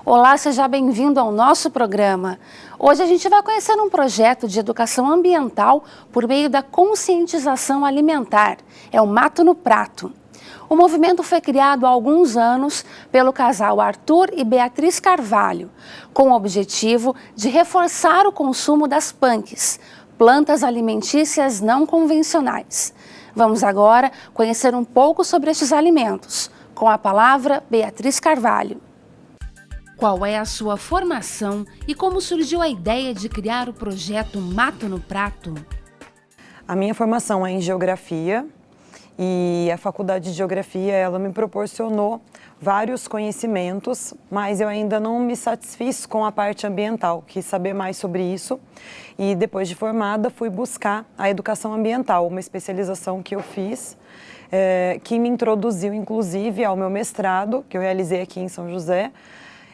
Olá, seja bem-vindo ao nosso programa. Hoje a gente vai conhecer um projeto de educação ambiental por meio da conscientização alimentar. É o Mato no Prato. O movimento foi criado há alguns anos pelo casal Arthur e Beatriz Carvalho, com o objetivo de reforçar o consumo das punks, plantas alimentícias não convencionais. Vamos agora conhecer um pouco sobre estes alimentos. Com a palavra, Beatriz Carvalho. Qual é a sua formação e como surgiu a ideia de criar o projeto Mato no Prato? A minha formação é em Geografia e a Faculdade de Geografia ela me proporcionou vários conhecimentos, mas eu ainda não me satisfiz com a parte ambiental, quis saber mais sobre isso e depois de formada fui buscar a educação ambiental, uma especialização que eu fiz, que me introduziu inclusive ao meu mestrado, que eu realizei aqui em São José,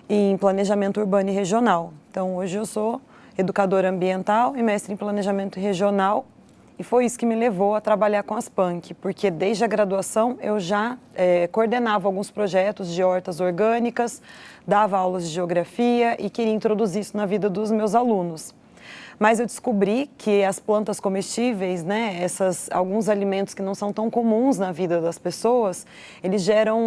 em Planejamento Urbano e Regional. Então, hoje eu sou educadora ambiental e mestre em Planejamento Regional e foi isso que me levou a trabalhar com as PUNC, porque desde a graduação eu já coordenava alguns projetos de hortas orgânicas, dava aulas de geografia e queria introduzir isso na vida dos meus alunos. Mas eu descobri que as plantas comestíveis, alguns alimentos que não são tão comuns na vida das pessoas, eles geram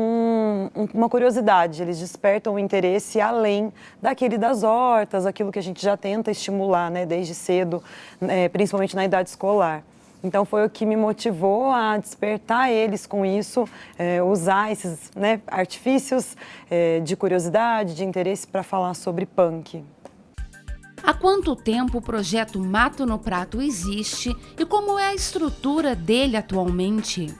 uma curiosidade, eles despertam o interesse além daquele das hortas, aquilo que a gente já tenta estimular, desde cedo, principalmente na idade escolar. Então foi o que me motivou a despertar eles com isso, usar esses artifícios de curiosidade, de interesse para falar sobre punk. Há quanto tempo o projeto Mato no Prato existe e como é a estrutura dele atualmente?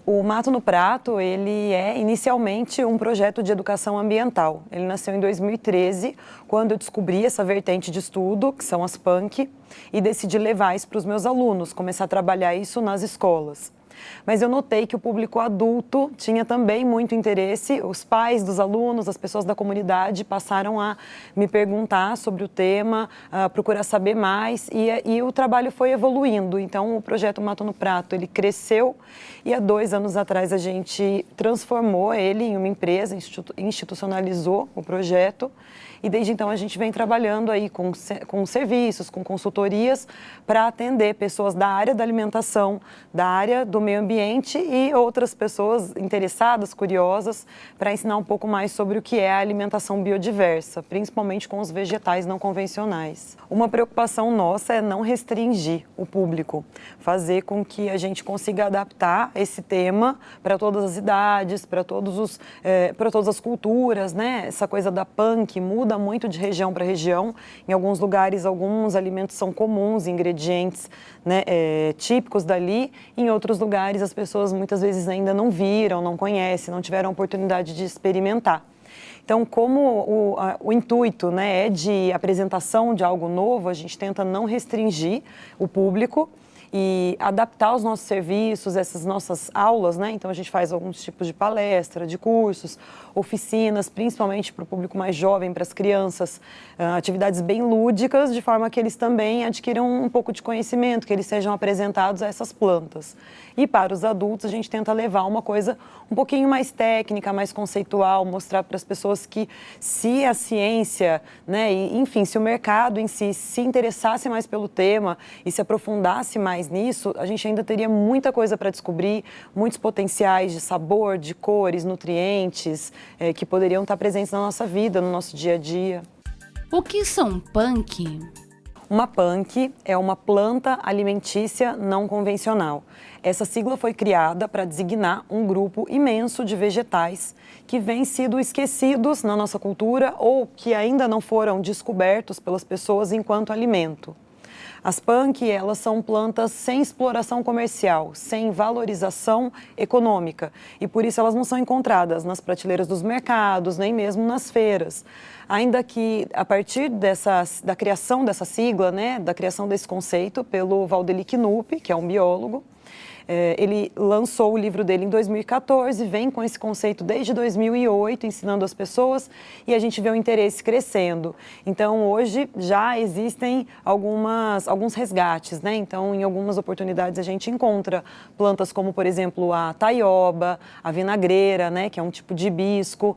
O Mato no Prato, ele é inicialmente um projeto de educação ambiental. Ele nasceu em 2013, quando eu descobri essa vertente de estudo, que são as PUNC, e decidi levar isso para os meus alunos, começar a trabalhar isso nas escolas. Mas eu notei que o público adulto tinha também muito interesse, os pais dos alunos, as pessoas da comunidade passaram a me perguntar sobre o tema, a procurar saber mais e o trabalho foi evoluindo. Então o projeto Mato no Prato, ele cresceu e há 2 anos atrás a gente transformou ele em uma empresa, institucionalizou o projeto. E desde então a gente vem trabalhando aí com serviços, com consultorias para atender pessoas da área da alimentação, da área do meio ambiente e outras pessoas interessadas, curiosas, para ensinar um pouco mais sobre o que é a alimentação biodiversa, principalmente com os vegetais não convencionais. Uma preocupação nossa é não restringir o público, fazer com que a gente consiga adaptar esse tema para todas as idades, para todas as culturas, Essa coisa da punk muda muito de região para região. Em alguns lugares, alguns alimentos são comuns, ingredientes típicos dali. Em outros lugares, as pessoas muitas vezes ainda não viram, não conhecem, não tiveram a oportunidade de experimentar. Então, como o intuito é de apresentação de algo novo, a gente tenta não restringir o público e adaptar os nossos serviços, essas nossas aulas, Então a gente faz alguns tipos de palestra, de cursos, oficinas, principalmente para o público mais jovem, para as crianças, atividades bem lúdicas, de forma que eles também adquiram um pouco de conhecimento, que eles sejam apresentados a essas plantas. E para os adultos a gente tenta levar uma coisa um pouquinho mais técnica, mais conceitual, mostrar para as pessoas que se a ciência, e, enfim, se o mercado em si se interessasse mais pelo tema e se aprofundasse mais nisso, a gente ainda teria muita coisa para descobrir, muitos potenciais de sabor, de cores, nutrientes, que poderiam estar presentes na nossa vida, no nosso dia a dia. O que são punk? Uma punk é uma planta alimentícia não convencional. Essa sigla foi criada para designar um grupo imenso de vegetais que vêm sido esquecidos na nossa cultura ou que ainda não foram descobertos pelas pessoas enquanto alimento. As punk, elas são plantas sem exploração comercial, sem valorização econômica e por isso elas não são encontradas nas prateleiras dos mercados, nem mesmo nas feiras. Ainda que a partir da criação dessa sigla, da criação desse conceito pelo Valdeli Knupp, que é um biólogo, Ele lançou o livro dele em 2014, vem com esse conceito desde 2008, ensinando as pessoas, e a gente vê o interesse crescendo. Então, hoje já existem alguns resgates, né? Então, em algumas oportunidades a gente encontra plantas como, por exemplo, a taioba, a vinagreira, né? Que é um tipo de hibisco,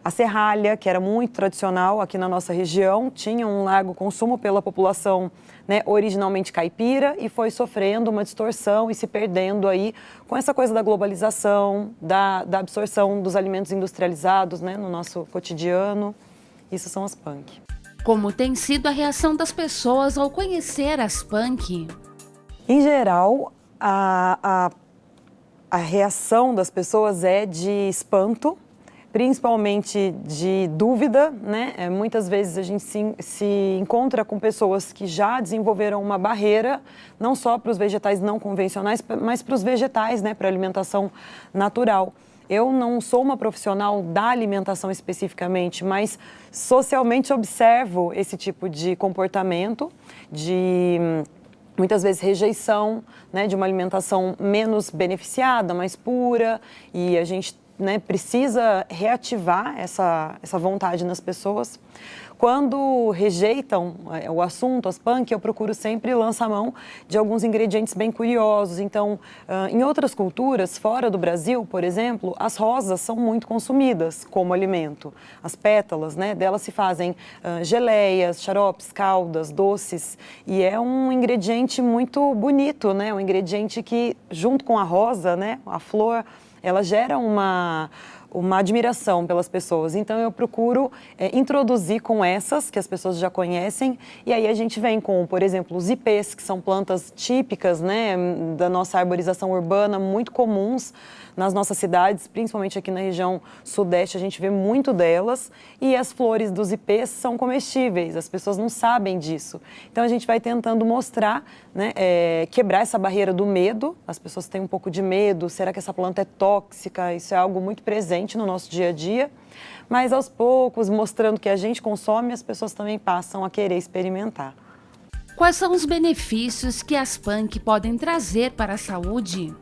a serralha, que era muito tradicional aqui na nossa região, tinha um largo consumo pela população, né, originalmente caipira, e foi sofrendo uma distorção e se perdendo aí com essa coisa da globalização, da absorção dos alimentos industrializados, né, no nosso cotidiano. Isso são as punk. Como tem sido a reação das pessoas ao conhecer as punk? Em geral, a reação das pessoas é de espanto, principalmente de dúvida, né? Muitas vezes a gente se encontra com pessoas que já desenvolveram uma barreira, não só para os vegetais não convencionais, mas para os vegetais, né? Para a alimentação natural. Eu não sou uma profissional da alimentação especificamente, mas socialmente observo esse tipo de comportamento, de muitas vezes rejeição, né? De uma alimentação menos beneficiada, mais pura, e a gente, né, precisa reativar essa vontade nas pessoas. Quando rejeitam o assunto, as punk, eu procuro sempre lançar mão de alguns ingredientes bem curiosos. Então, em outras culturas, fora do Brasil, por exemplo, as rosas são muito consumidas como alimento. As pétalas, né, delas se fazem geleias, xaropes, caldas, doces, e é um ingrediente muito bonito, né, um ingrediente que, junto com a rosa, né, a flor, ela gera uma admiração pelas pessoas. Então, eu procuro introduzir com essas, que as pessoas já conhecem, e aí a gente vem com, por exemplo, os ipês, que são plantas típicas, né, da nossa arborização urbana, muito comuns nas nossas cidades, principalmente aqui na região sudeste, a gente vê muito delas, e as flores dos ipês são comestíveis, as pessoas não sabem disso. Então, a gente vai tentando mostrar, né, quebrar essa barreira do medo. As pessoas têm um pouco de medo, será que essa planta é tóxica? Isso é algo muito presente no nosso dia a dia, mas aos poucos, mostrando que a gente consome, as pessoas também passam a querer experimentar. Quais são os benefícios que as punk podem trazer para a saúde?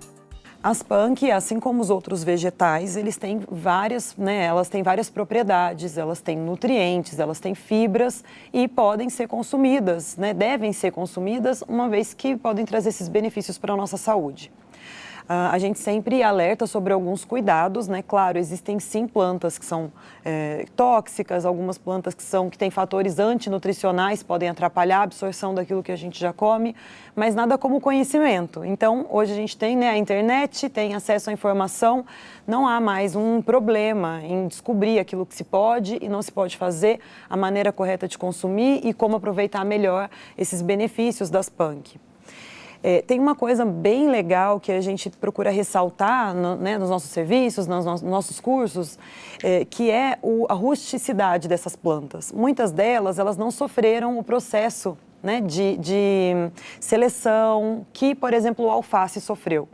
As punk, assim como os outros vegetais, eles têm várias, né, elas têm várias propriedades, elas têm nutrientes, elas têm fibras e podem ser consumidas, né, devem ser consumidas, uma vez que podem trazer esses benefícios para a nossa saúde. A gente sempre alerta sobre alguns cuidados, né? Claro, existem sim plantas que são tóxicas, algumas plantas que têm fatores antinutricionais, podem atrapalhar a absorção daquilo que a gente já come, mas nada como conhecimento. Então, hoje a gente tem, né, a internet, tem acesso à informação, não há mais um problema em descobrir aquilo que se pode e não se pode fazer, a maneira correta de consumir e como aproveitar melhor esses benefícios das punk. Tem uma coisa bem legal que a gente procura ressaltar né, nos nossos serviços, nos nossos cursos, que é a rusticidade dessas plantas. Muitas delas, elas não sofreram o processo, né, de seleção que, por exemplo, o alface sofreu.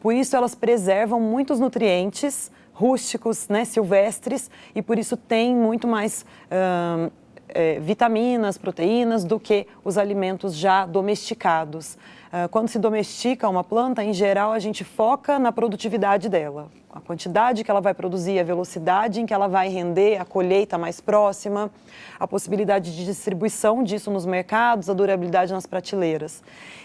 Por isso, elas preservam muitos nutrientes rústicos, né, silvestres, e por isso tem muito mais vitaminas, proteínas do que os alimentos já domesticados. Quando se domestica uma planta, em geral, a gente foca na produtividade dela. A quantidade que ela vai produzir, a velocidade em que ela vai render, a colheita mais próxima, a possibilidade de distribuição disso nos mercados, a durabilidade nas prateleiras.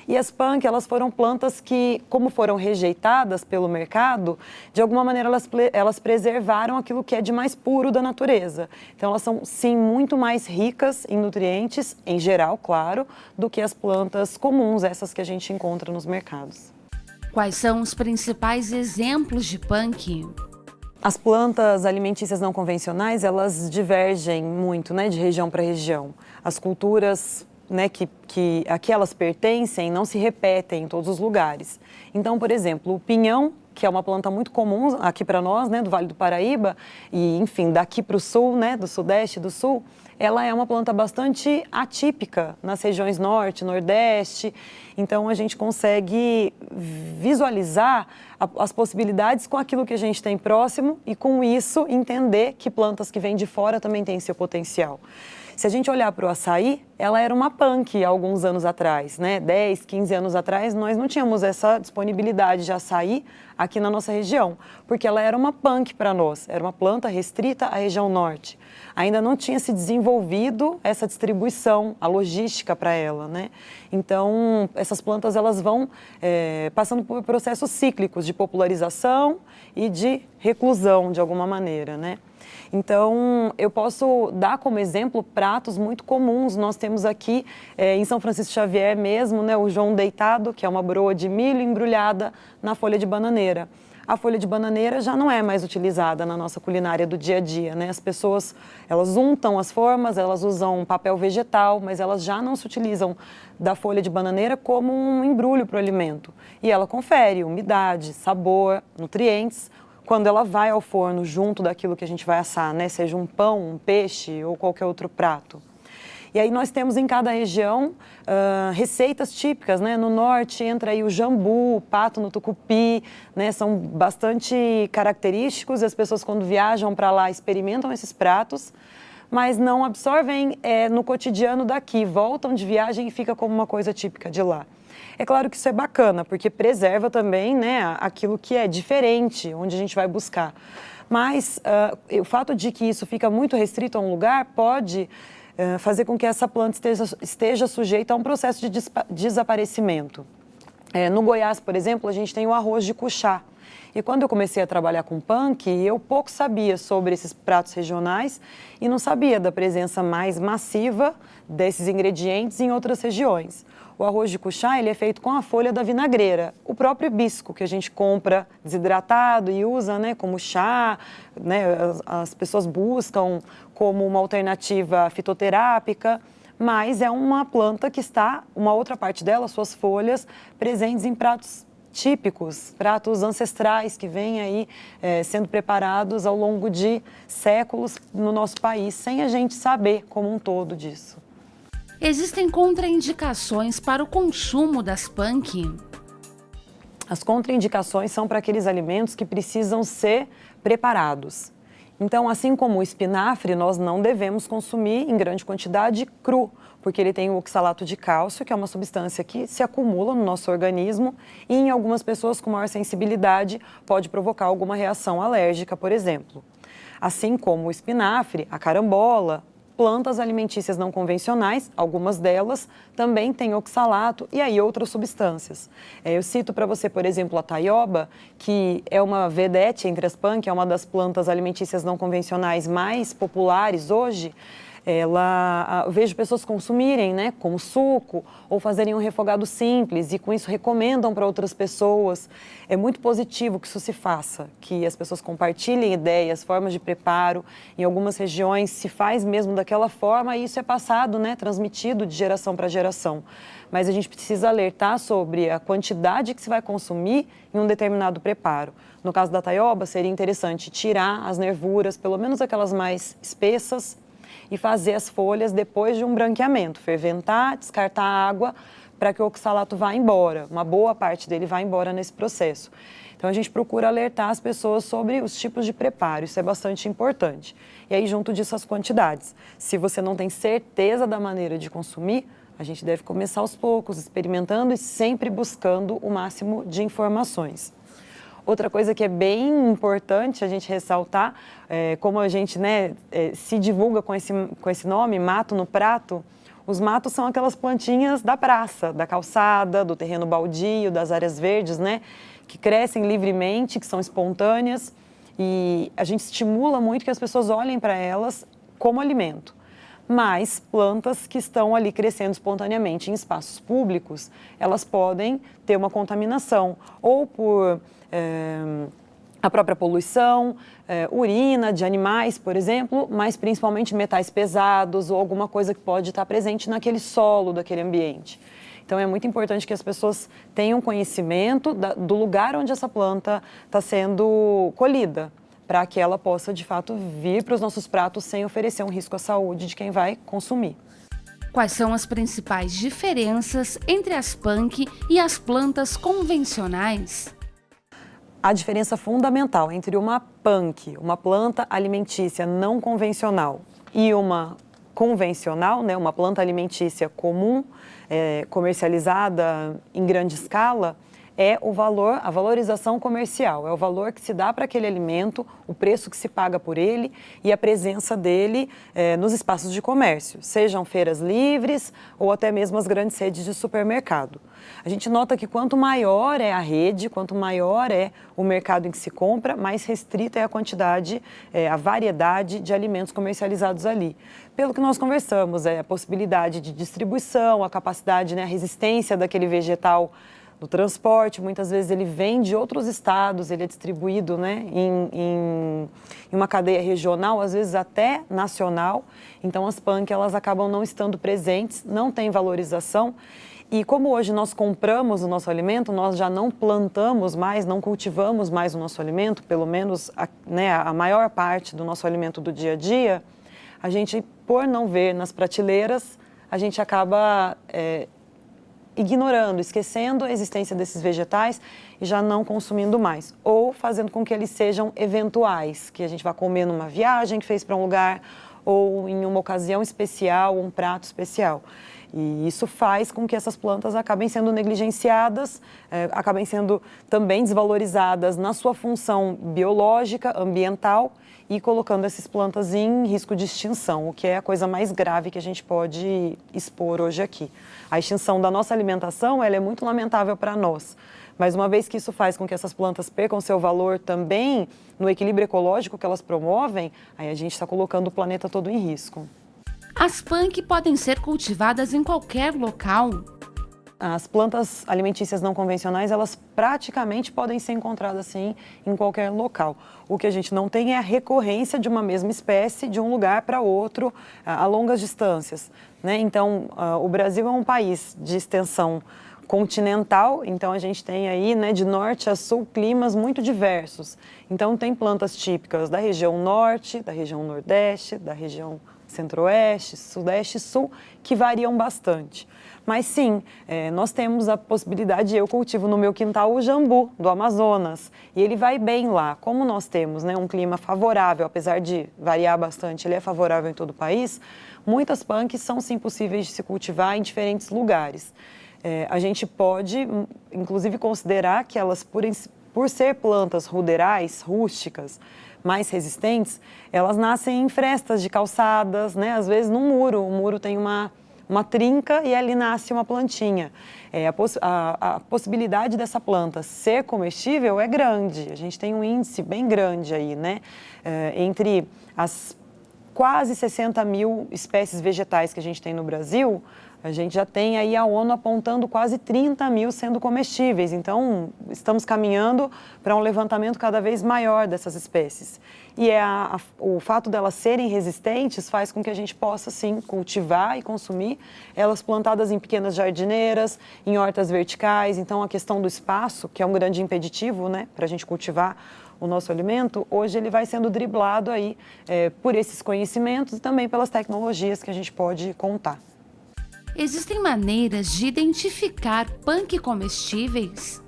E as punk, elas foram plantas que, como foram rejeitadas pelo mercado, de alguma maneira elas preservaram aquilo que é de mais puro da natureza. Então, elas são, sim, muito mais ricas em nutrientes, em geral, claro, do que as plantas comuns, essas que a gente encontra nos mercados. Quais são os principais exemplos de punk? As plantas alimentícias não convencionais, elas divergem muito, né, de região para região. As culturas, né, a que elas pertencem não se repetem em todos os lugares. Então, por exemplo, o pinhão, que é uma planta muito comum aqui para nós, né, do Vale do Paraíba, e, enfim, daqui para o sul, né, do Sudeste e do Sul, ela é uma planta bastante atípica nas regiões Norte, Nordeste. Então, a gente consegue visualizar as possibilidades com aquilo que a gente tem próximo e, com isso, entender que plantas que vêm de fora também têm seu potencial. Se a gente olhar para o açaí, ela era uma punk há alguns anos atrás, né? 10, 15 anos atrás, nós não tínhamos essa disponibilidade de açaí aqui na nossa região, porque ela era uma punk para nós, era uma planta restrita à região norte. Ainda não tinha se desenvolvido essa distribuição, a logística para ela, né? Então, essas plantas elas vão passando por processos cíclicos de popularização e de reclusão, de alguma maneira, né? Então, eu posso dar como exemplo pratos muito comuns. Nós temos aqui, em São Francisco Xavier mesmo, né, o João deitado, que é uma broa de milho embrulhada na folha de bananeira. A folha de bananeira já não é mais utilizada na nossa culinária do dia a dia, né? As pessoas, elas untam as formas, elas usam papel vegetal, mas elas já não se utilizam da folha de bananeira como um embrulho para o alimento. E ela confere umidade, sabor, nutrientes, quando ela vai ao forno junto daquilo que a gente vai assar, né? Seja um pão, um peixe ou qualquer outro prato. E aí nós temos em cada região receitas típicas, né? No norte entra aí o jambu, o pato no tucupi, né? São bastante característicos e as pessoas quando viajam para lá experimentam esses pratos, mas não absorvem no cotidiano daqui, voltam de viagem e fica como uma coisa típica de lá. É claro que isso é bacana, porque preserva também, né, aquilo que é diferente, onde a gente vai buscar. Mas o fato de que isso fica muito restrito a um lugar pode fazer com que essa planta esteja sujeita a um processo de desaparecimento. No Goiás, por exemplo, a gente tem o arroz de cuchá. E quando eu comecei a trabalhar com punk, eu pouco sabia sobre esses pratos regionais e não sabia da presença mais massiva desses ingredientes em outras regiões. O arroz de cuchá, ele é feito com a folha da vinagreira, o próprio hibisco que a gente compra desidratado e usa, né, como chá, né, as pessoas buscam como uma alternativa fitoterápica, mas é uma planta que está, uma outra parte dela, suas folhas, presentes em pratos típicos, pratos ancestrais que vêm aí sendo preparados ao longo de séculos no nosso país, sem a gente saber como um todo disso. Existem contraindicações para o consumo das punk? As contraindicações são para aqueles alimentos que precisam ser preparados. Então, assim como o espinafre, nós não devemos consumir em grande quantidade cru, porque ele tem o oxalato de cálcio, que é uma substância que se acumula no nosso organismo e em algumas pessoas com maior sensibilidade pode provocar alguma reação alérgica, por exemplo. Assim como o espinafre, a carambola, plantas alimentícias não convencionais, algumas delas também têm oxalato e aí outras substâncias. Eu cito para você, por exemplo, a taioba, que é uma vedete entre as punk, é uma das plantas alimentícias não convencionais mais populares hoje. Eu vejo pessoas consumirem, né, como suco ou fazerem um refogado simples e com isso recomendam para outras pessoas. É muito positivo que isso se faça, que as pessoas compartilhem ideias, formas de preparo. Em algumas regiões se faz mesmo daquela forma e isso é passado, né, transmitido de geração para geração. Mas a gente precisa alertar sobre a quantidade que se vai consumir em um determinado preparo. No caso da taioba, seria interessante tirar as nervuras, pelo menos aquelas mais espessas, e fazer as folhas depois de um branqueamento, ferventar, descartar a água para que o oxalato vá embora, uma boa parte dele vai embora nesse processo. Então a gente procura alertar as pessoas sobre os tipos de preparo, isso é bastante importante. E aí junto disso as quantidades. Se você não tem certeza da maneira de consumir, a gente deve começar aos poucos, experimentando e sempre buscando o máximo de informações. Outra coisa que é bem importante a gente ressaltar, como a gente, né, se divulga com esse nome, mato no prato, os matos são aquelas plantinhas da praça, da calçada, do terreno baldio, das áreas verdes, né, que crescem livremente, que são espontâneas e a gente estimula muito que as pessoas olhem para elas como alimento. Mas plantas que estão ali crescendo espontaneamente em espaços públicos, elas podem ter uma contaminação ou por a própria poluição, urina de animais, por exemplo, mas principalmente metais pesados ou alguma coisa que pode estar presente naquele solo daquele ambiente. Então é muito importante que as pessoas tenham conhecimento do lugar onde essa planta está sendo colhida, para que ela possa, de fato, vir para os nossos pratos sem oferecer um risco à saúde de quem vai consumir. Quais são as principais diferenças entre as punk e as plantas convencionais? A diferença fundamental entre uma punk, uma planta alimentícia não convencional, e uma convencional, né, uma planta alimentícia comum, comercializada em grande escala, é o valor, a valorização comercial, é o valor que se dá para aquele alimento, o preço que se paga por ele e a presença dele nos espaços de comércio, sejam feiras livres ou até mesmo as grandes redes de supermercado. A gente nota que quanto maior é a rede, quanto maior é o mercado em que se compra, mais restrita é a quantidade, a variedade de alimentos comercializados ali. Pelo que nós conversamos, a possibilidade de distribuição, a capacidade, né, a resistência daquele vegetal no transporte, muitas vezes ele vem de outros estados, ele é distribuído, né, em uma cadeia regional, às vezes até nacional. Então as PANC, elas acabam não estando presentes, não tem valorização. E como hoje nós compramos o nosso alimento, nós já não plantamos mais, não cultivamos mais o nosso alimento, pelo menos a maior parte do nosso alimento do dia a dia, a gente, por não ver nas prateleiras, a gente acaba ignorando, esquecendo a existência desses vegetais e já não consumindo mais. Ou fazendo com que eles sejam eventuais, que a gente vai comer numa viagem que fez para um lugar ou em uma ocasião especial, um prato especial. E isso faz com que essas plantas acabem sendo negligenciadas, acabem sendo também desvalorizadas na sua função biológica, ambiental, e colocando essas plantas em risco de extinção, o que é a coisa mais grave que a gente pode expor hoje aqui. A extinção da nossa alimentação, ela é muito lamentável para nós, mas uma vez que isso faz com que essas plantas percam seu valor também no equilíbrio ecológico que elas promovem, aí a gente está colocando o planeta todo em risco. As PANC podem ser cultivadas em qualquer local? As plantas alimentícias não convencionais, elas praticamente podem ser encontradas, sim, em qualquer local. O que a gente não tem é a recorrência de uma mesma espécie de um lugar para outro a longas distâncias, né? Então, o Brasil é um país de extensão continental, então a gente tem aí, né, de norte a sul, climas muito diversos. Então, tem plantas típicas da região norte, da região nordeste, da região centro-oeste, sudeste e sul, que variam bastante. Mas sim, nós temos a possibilidade, eu cultivo no meu quintal o jambu do Amazonas, e ele vai bem lá. Como nós temos, né, um clima favorável, apesar de variar bastante, ele é favorável em todo o país, muitas PANCs são sim possíveis de se cultivar em diferentes lugares. A gente pode, inclusive, considerar que elas, por ser plantas ruderais, rústicas, mais resistentes, elas nascem em frestas de calçadas, né? Às vezes num muro, o muro tem uma trinca e ali nasce uma plantinha. A possibilidade dessa planta ser comestível é grande, a gente tem um índice bem grande aí, né? Entre as quase 60 mil espécies vegetais que a gente tem no Brasil, a gente já tem aí a ONU apontando quase 30 mil sendo comestíveis. Então, estamos caminhando para um levantamento cada vez maior dessas espécies. E o fato delas serem resistentes faz com que a gente possa, sim, cultivar e consumir elas plantadas em pequenas jardineiras, em hortas verticais. Então, a questão do espaço, que é um grande impeditivo, né, para a gente cultivar o nosso alimento, hoje ele vai sendo driblado aí por esses conhecimentos e também pelas tecnologias que a gente pode contar. Existem maneiras de identificar PANC comestíveis?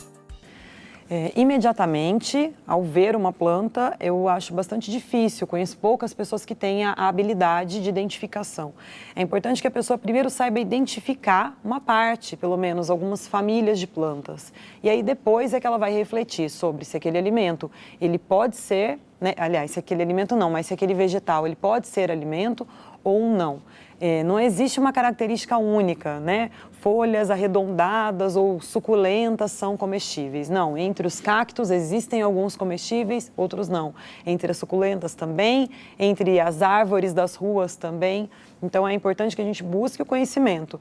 Imediatamente, ao ver uma planta, eu acho bastante difícil, conheço poucas pessoas que têm a habilidade de identificação. É importante que a pessoa primeiro saiba identificar uma parte, pelo menos algumas famílias de plantas. E aí depois é que ela vai refletir sobre se aquele alimento, ele pode ser, né, aliás, se aquele alimento não, mas se aquele vegetal, ele pode ser alimento ou não. Não existe uma característica única, né? Folhas arredondadas ou suculentas são comestíveis. Não, entre os cactos existem alguns comestíveis, outros não. Entre as suculentas também, entre as árvores das ruas também. Então é importante que a gente busque o conhecimento.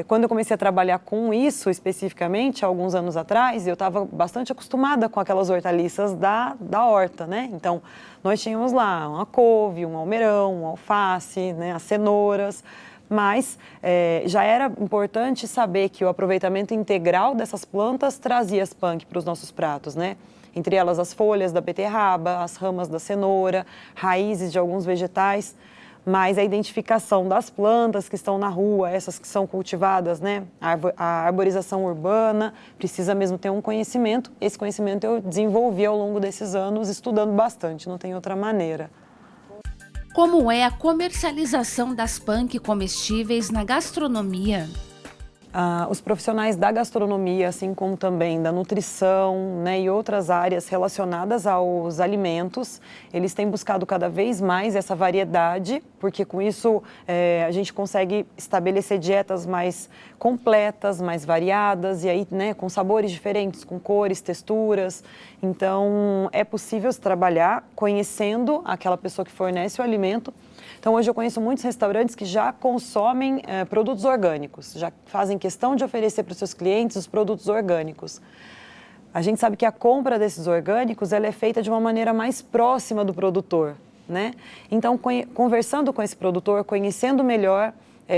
Quando eu comecei a trabalhar com isso especificamente, há alguns anos atrás, eu estava bastante acostumada com aquelas hortaliças da horta, né? Então, nós tínhamos lá uma couve, um almeirão, um alface, né, as cenouras, mas já era importante saber que o aproveitamento integral dessas plantas trazia as PANC para os nossos pratos, né? Entre elas as folhas da beterraba, as ramas da cenoura, raízes de alguns vegetais, mas a identificação das plantas que estão na rua, essas que são cultivadas, né? A arborização urbana, precisa mesmo ter um conhecimento. Esse conhecimento eu desenvolvi ao longo desses anos, estudando bastante, não tem outra maneira. Como é a comercialização das punk comestíveis na gastronomia? Os profissionais da gastronomia, assim como também da nutrição, né, e outras áreas relacionadas aos alimentos, eles têm buscado cada vez mais essa variedade, porque com isso a gente consegue estabelecer dietas mais completas, mais variadas, e aí, né, com sabores diferentes, com cores, texturas. Então, é possível se trabalhar conhecendo aquela pessoa que fornece o alimento. Então, hoje eu conheço muitos restaurantes que já consomem produtos orgânicos, já fazem questão de oferecer para os seus clientes os produtos orgânicos. A gente sabe que a compra desses orgânicos ela é feita de uma maneira mais próxima do produtor, né? Então, conversando com esse produtor, conhecendo melhor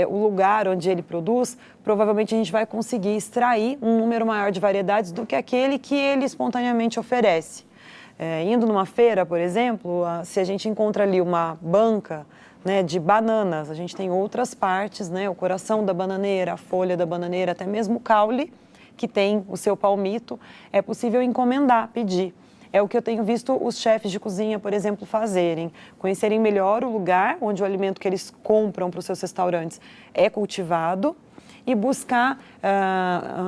o lugar onde ele produz, provavelmente a gente vai conseguir extrair um número maior de variedades do que aquele que ele espontaneamente oferece. Indo numa feira, por exemplo, se a gente encontra ali uma banca, né, de bananas, a gente tem outras partes, né, o coração da bananeira, a folha da bananeira, até mesmo o caule, que tem o seu palmito, é possível encomendar, pedir. É o que eu tenho visto os chefes de cozinha, por exemplo, fazerem, conhecerem melhor o lugar onde o alimento que eles compram para os seus restaurantes é cultivado e buscar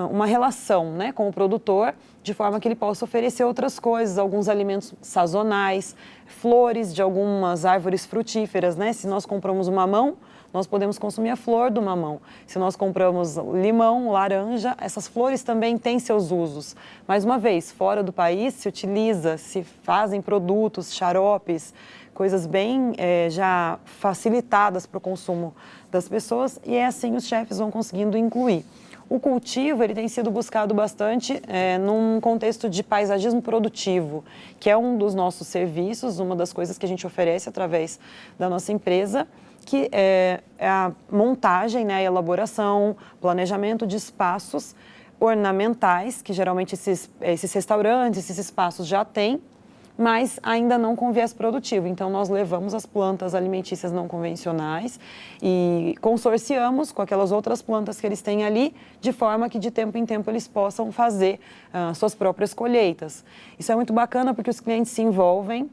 uma relação, né, com o produtor, de forma que ele possa oferecer outras coisas, alguns alimentos sazonais, flores de algumas árvores frutíferas, né? Se nós compramos um mamão, nós podemos consumir a flor do mamão. Se nós compramos limão, laranja, essas flores também têm seus usos. Mais uma vez, fora do país se fazem produtos, xaropes, coisas bem já facilitadas para o consumo das pessoas, e é assim os chefes vão conseguindo incluir. O cultivo ele tem sido buscado bastante num contexto de paisagismo produtivo, que é um dos nossos serviços, uma das coisas que a gente oferece através da nossa empresa, que é a montagem, né, a elaboração, planejamento de espaços ornamentais, que geralmente esses restaurantes, esses espaços já têm, mas ainda não com viés produtivo. Então, nós levamos as plantas alimentícias não convencionais e consorciamos com aquelas outras plantas que eles têm ali, de forma que de tempo em tempo eles possam fazer suas próprias colheitas. Isso é muito bacana porque os clientes se envolvem,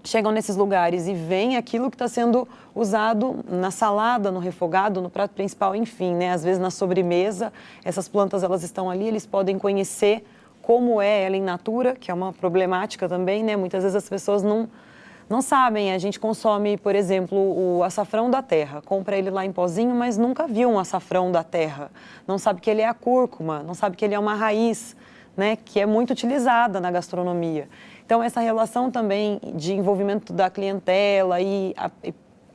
chegam nesses lugares e veem aquilo que está sendo usado na salada, no refogado, no prato principal, enfim, né? Às vezes na sobremesa, essas plantas elas estão ali, eles podem conhecer como é ela in natura, que é uma problemática também, né? Muitas vezes as pessoas não sabem. A gente consome, por exemplo, o açafrão da terra. Compra ele lá em pozinho, mas nunca viu um açafrão da terra. Não sabe que ele é a cúrcuma, não sabe que ele é uma raiz, né? Que é muito utilizada na gastronomia. Então, essa relação também de envolvimento da clientela e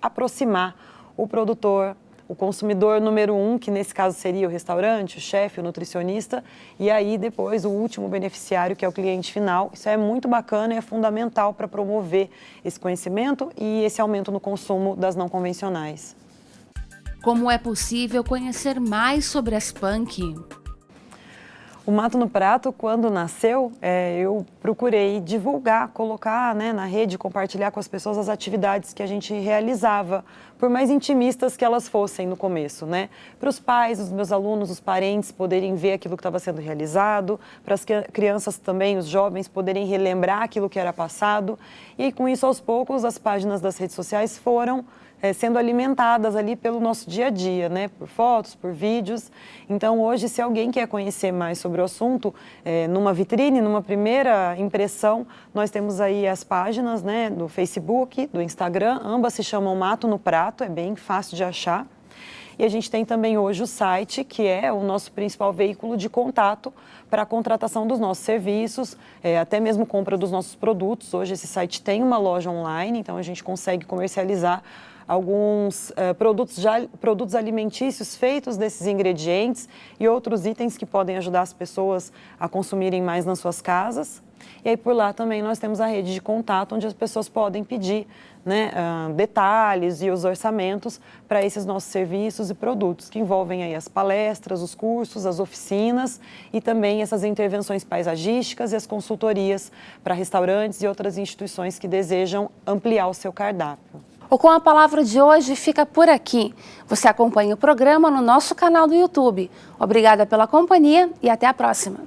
aproximar o produtor, o consumidor número 1, que nesse caso seria o restaurante, o chefe, o nutricionista, e aí depois o último beneficiário, que é o cliente final. Isso é muito bacana e é fundamental para promover esse conhecimento e esse aumento no consumo das não convencionais. Como é possível conhecer mais sobre as punk? O Mato no Prato, quando nasceu, eu procurei divulgar, colocar, né, na rede, compartilhar com as pessoas as atividades que a gente realizava, por mais intimistas que elas fossem no começo, né? Para os pais, os meus alunos, os parentes poderem ver aquilo que estava sendo realizado, para as crianças também, os jovens poderem relembrar aquilo que era passado. E com isso, aos poucos, as páginas das redes sociais foram sendo alimentadas ali pelo nosso dia a dia, né? Por fotos, por vídeos. Então, hoje, se alguém quer conhecer mais sobre o assunto, numa vitrine, numa primeira impressão, nós temos aí as páginas, né, do Facebook, do Instagram, ambas se chamam Mato no Prato, é bem fácil de achar. E a gente tem também hoje o site, que é o nosso principal veículo de contato para a contratação dos nossos serviços, até mesmo compra dos nossos produtos. Hoje esse site tem uma loja online, então a gente consegue comercializar alguns produtos alimentícios feitos desses ingredientes e outros itens que podem ajudar as pessoas a consumirem mais nas suas casas. E aí por lá também nós temos a rede de contato, onde as pessoas podem pedir, né, detalhes e os orçamentos para esses nossos serviços e produtos, que envolvem aí as palestras, os cursos, as oficinas e também essas intervenções paisagísticas e as consultorias para restaurantes e outras instituições que desejam ampliar o seu cardápio. O Com a Palavra de hoje fica por aqui. Você acompanha o programa no nosso canal do YouTube. Obrigada pela companhia e até a próxima.